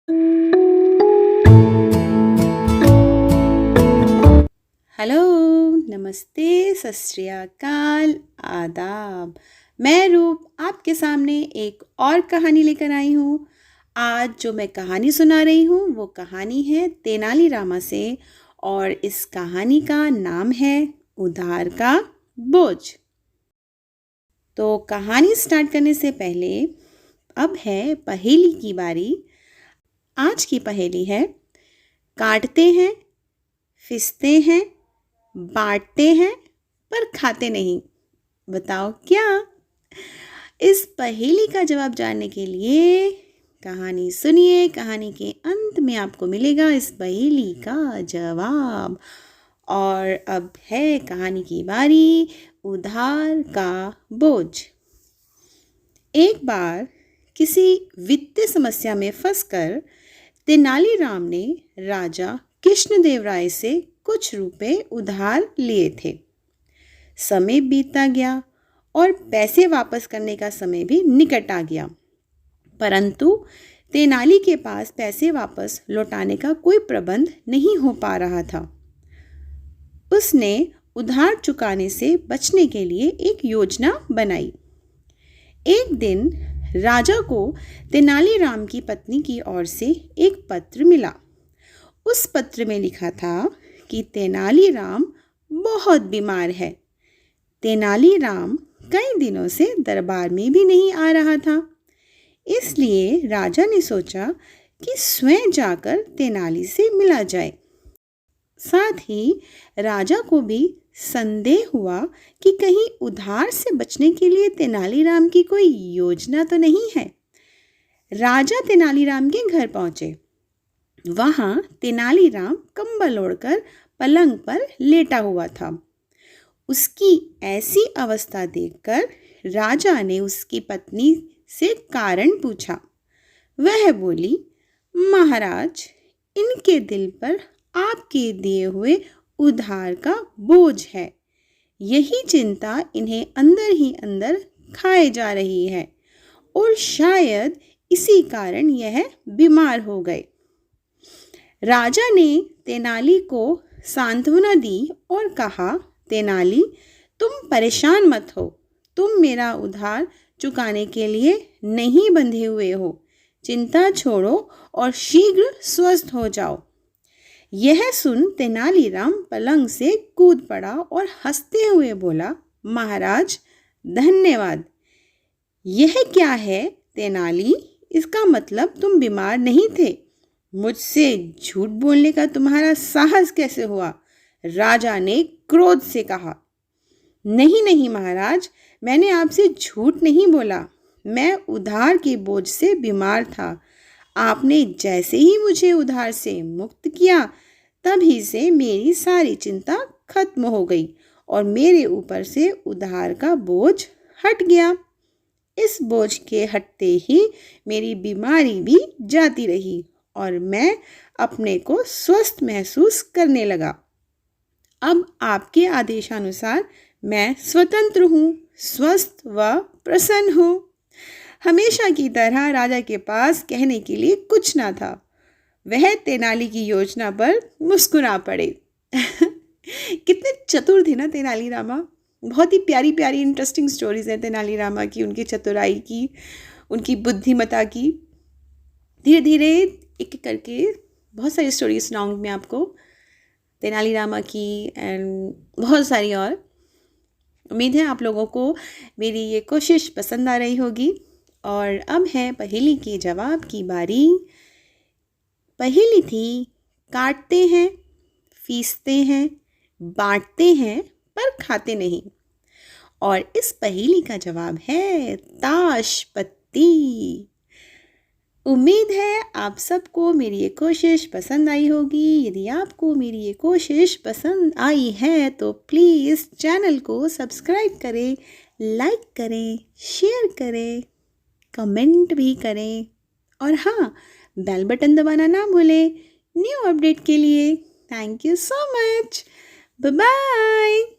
Hello, नमस्ते, सत श्री अकाल, आदाब। मैं रूप आपके सामने एक और कहानी लेकर आई हूँ। आज जो मैं कहानी सुना रही हूँ वो कहानी है तेनाली रामा से और इस कहानी का नाम है उधार का बोझ। तो कहानी स्टार्ट करने से पहले अब है पहेली की बारी। आज की पहेली है, काटते हैं, फिसते हैं, बांटते हैं पर खाते नहीं। बताओ क्या? इस पहेली का जवाब जानने के लिए कहानी सुनिए। कहानी के अंत में आपको मिलेगा इस पहेली का जवाब। और अब है कहानी की बारी, उधार का बोझ। एक बार किसी वित्तीय समस्या में फंसकर तेनालीराम ने राजा कृष्णदेवराय से कुछ रुपए उधार लिए थे। समय बीतता गया और पैसे वापस करने का समय भी निकट आ गया, परंतु तेनाली के पास पैसे वापस लौटाने का कोई प्रबंध नहीं हो पा रहा था। उसने उधार चुकाने से बचने के लिए एक योजना बनाई। एक दिन राजा को तेनालीराम की पत्नी की ओर से एक पत्र मिला। उस पत्र में लिखा था कि तेनालीराम बहुत बीमार है। तेनालीराम कई दिनों से दरबार में भी नहीं आ रहा था। इसलिए राजा ने सोचा कि स्वयं जाकर तेनाली से मिला जाए। साथ ही राजा को भी संदेह हुआ कि कहीं उधार से बचने के लिए तेनालीराम की कोई योजना तो नहीं है। राजा तेनालीराम के घर पहुंचे। वहां तेनालीराम कंबल ओढ़कर पलंग पर लेटा हुआ था। उसकी ऐसी अवस्था देखकर राजा ने उसकी पत्नी से कारण पूछा। वह बोली, महाराज, इनके दिल पर आपके दिए हुए उधार का बोझ है। यही चिंता इन्हें अंदर ही अंदर खाए जा रही है और शायद इसी कारण यह बीमार हो गए। राजा ने तेनाली को सांत्वना दी और कहा, तेनाली, तुम परेशान मत हो। तुम मेरा उधार चुकाने के लिए नहीं बंधे हुए हो। चिंता छोड़ो और शीघ्र स्वस्थ हो जाओ। यह सुन तेनालीराम पलंग से कूद पड़ा और हंसते हुए बोला, महाराज, धन्यवाद। यह क्या है तेनाली? इसका मतलब तुम बीमार नहीं थे। मुझसे झूठ बोलने का तुम्हारा साहस कैसे हुआ? राजा ने क्रोध से कहा। नहीं नहीं महाराज, मैंने आपसे झूठ नहीं बोला। मैं उधार के बोझ से बीमार था। आपने जैसे ही मुझे उधार से मुक्त किया, तभी से मेरी सारी चिंता खत्म हो गई और मेरे ऊपर से उधार का बोझ हट गया। इस बोझ के हटते ही मेरी बीमारी भी जाती रही और मैं अपने को स्वस्थ महसूस करने लगा। अब आपके आदेशानुसार मैं स्वतंत्र हूँ, स्वस्थ व प्रसन्न हूँ। हमेशा की तरह राजा के पास कहने के लिए कुछ ना था। वह तेनाली की योजना पर मुस्कुरा पड़े। कितने चतुर थे ना तेनालीरामा। बहुत ही प्यारी प्यारी इंटरेस्टिंग स्टोरीज हैं तेनालीरामा की, उनकी चतुराई की, उनकी बुद्धिमत्ता की। धीरे धीरे एक एक करके बहुत सारी स्टोरीज सुनाऊंगी मैं आपको, तेनालीरामा की एंड बहुत सारी और। उम्मीद है आप लोगों को मेरी ये कोशिश पसंद आ रही होगी। और अब है पहेली के जवाब की बारी। पहेली थी, काटते हैं, फीसते हैं, बांटते हैं पर खाते नहीं। और इस पहेली का जवाब है ताश पत्ती। उम्मीद है आप सबको मेरी ये कोशिश पसंद आई होगी। यदि आपको मेरी ये कोशिश पसंद आई है तो प्लीज़ चैनल को सब्सक्राइब करें, लाइक करें, शेयर करें, कमेंट भी करें और हाँ, बेल बटन दबाना ना भूलें न्यू अपडेट के लिए। Thank you so much. Bye bye.